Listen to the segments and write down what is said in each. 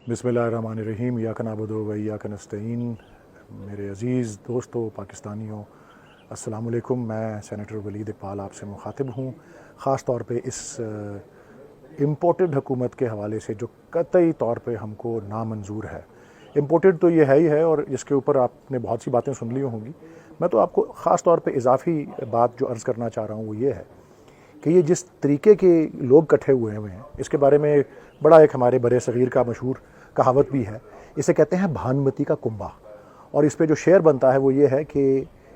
بسم اللہ الرحمن الرحیم، ایاک نعبد و ایاک نستعین۔ میرے عزیز دوستو پاکستانیوں، السلام علیکم۔ میں سینیٹر ولید اقبال آپ سے مخاطب ہوں، خاص طور پہ اس امپورٹڈ حکومت کے حوالے سے جو قطعی طور پہ ہم کو نامنظور ہے۔ امپورٹڈ تو یہ ہے ہی ہے، اور اس کے اوپر آپ نے بہت سی باتیں سن لی ہوں گی۔ میں تو آپ کو خاص طور پہ اضافی بات جو عرض کرنا چاہ رہا ہوں وہ یہ ہے کہ یہ جس طریقے کے لوگ اکٹھے ہوئے ہیں، اس کے بارے میں بڑا ایک ہمارے برے صغیر کا مشہور کہاوت بھی ہے، اسے کہتے ہیں بھانمتی کا کنبہ۔ اور اس پہ جو شعر بنتا ہے وہ یہ ہے کہ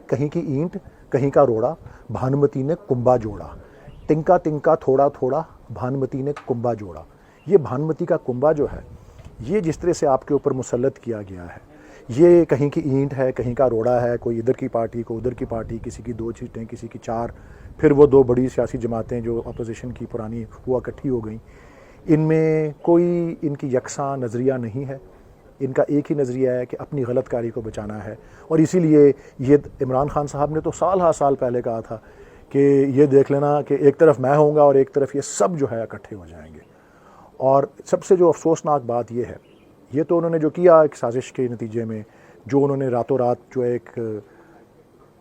کہیں کی اینٹ کہیں کا روڑا، بھانمتی نے کنبہ جوڑا، تنکا تنکا تھوڑا تھوڑا، بھانمتی نے کنبہ جوڑا۔ یہ بھانمتی کا کنبہ جو ہے، یہ جس طرح سے آپ کے اوپر مسلط کیا گیا ہے، یہ کہیں کی اینٹ ہے کہیں کا روڑا ہے، کوئی ادھر کی پارٹی کو ادھر کی پارٹی، کسی کی 2 سیٹیں کسی کی 4، پھر وہ 2 بڑی سیاسی جماعتیں جو اپوزیشن کی پرانی ہوا اکٹھی ہو گئیں۔ ان میں کوئی ان کی یکساں نظریہ نہیں ہے، ان کا ایک ہی نظریہ ہے کہ اپنی غلط کاری کو بچانا ہے۔ اور اسی لیے یہ عمران خان صاحب نے تو سال پہلے کہا تھا کہ یہ دیکھ لینا کہ ایک طرف میں ہوں گا اور ایک طرف یہ سب جو ہے اکٹھے ہو جائیں گے۔ اور سب سے جو افسوسناک بات یہ ہے، یہ تو انہوں نے جو کیا ایک سازش کے نتیجے میں، جو انہوں نے راتوں رات جو ایک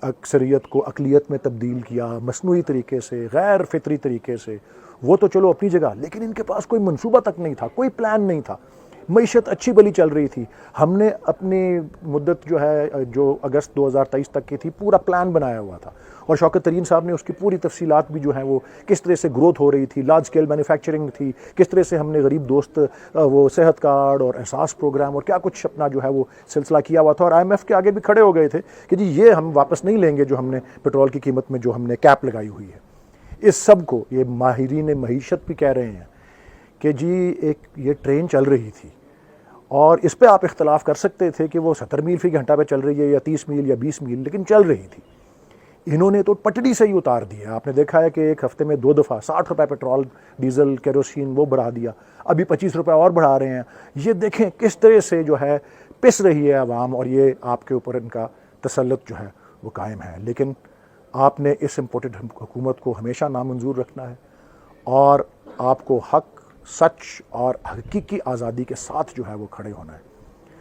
اکثریت کو اقلیت میں تبدیل کیا مصنوعی طریقے سے، غیر فطری طریقے سے، وہ تو چلو اپنی جگہ، لیکن ان کے پاس کوئی منصوبہ تک نہیں تھا، کوئی پلان نہیں تھا۔ معیشت اچھی بلی چل رہی تھی، ہم نے اپنی مدت جو ہے جو اگست 2023 تک کی تھی پورا پلان بنایا ہوا تھا، اور شوکت ترین صاحب نے اس کی پوری تفصیلات بھی جو ہیں وہ کس طرح سے گروتھ ہو رہی تھی، لارج سکیل مینوفیکچرنگ تھی، کس طرح سے ہم نے غریب دوست وہ صحت کارڈ اور احساس پروگرام اور کیا کچھ اپنا جو ہے وہ سلسلہ کیا ہوا تھا، اور IMF کے آگے بھی کھڑے ہو گئے تھے کہ جی یہ ہم واپس نہیں لیں گے جو ہم نے پٹرول کی قیمت میں جو ہم نے کیپ لگائی ہوئی ہے۔ اس سب کو یہ ماہرین معیشت بھی کہہ رہے ہیں کہ جی ایک یہ ٹرین چل رہی تھی، اور اس پہ آپ اختلاف کر سکتے تھے کہ وہ 70 میل فی گھنٹہ پہ چل رہی ہے یا 30 میل یا 20 میل، لیکن چل رہی تھی۔ انہوں نے تو پٹڑی سے ہی اتار دیا۔ آپ نے دیکھا ہے کہ ایک ہفتے میں 2 دفعہ 60 روپے پٹرول، ڈیزل، کیروسین وہ بڑھا دیا، ابھی 25 روپے اور بڑھا رہے ہیں۔ یہ دیکھیں کس طرح سے جو ہے پس رہی ہے عوام، اور یہ آپ کے اوپر ان کا تسلط جو ہے وہ قائم ہے۔ لیکن آپ نے اس امپورٹڈ حکومت کو ہمیشہ نامنظور رکھنا ہے، اور آپ کو حق، سچ اور حقیقی آزادی کے ساتھ جو ہے وہ کھڑے ہونا ہے،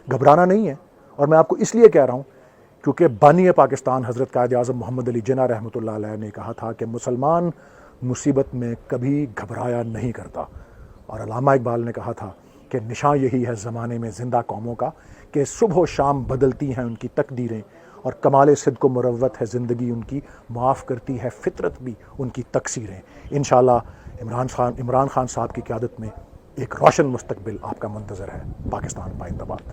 گھبرانا نہیں ہے۔ اور میں آپ کو اس لیے کہہ رہا ہوں کیونکہ بانی پاکستان حضرت قائد اعظم محمد علی جناح رحمۃ اللہ علیہ نے کہا تھا کہ مسلمان مصیبت میں کبھی گھبرایا نہیں کرتا، اور علامہ اقبال نے کہا تھا کہ نشاں یہی ہے زمانے میں زندہ قوموں کا کہ صبح و شام بدلتی ہیں ان کی تقدیریں، اور کمال صدق و مروت ہے زندگی ان کی، معاف کرتی ہے فطرت بھی ان کی تقصیریں۔ انشاءاللہ عمران خان صاحب کی قیادت میں ایک روشن مستقبل آپ کا منتظر ہے۔ پاکستان پائندہ باد۔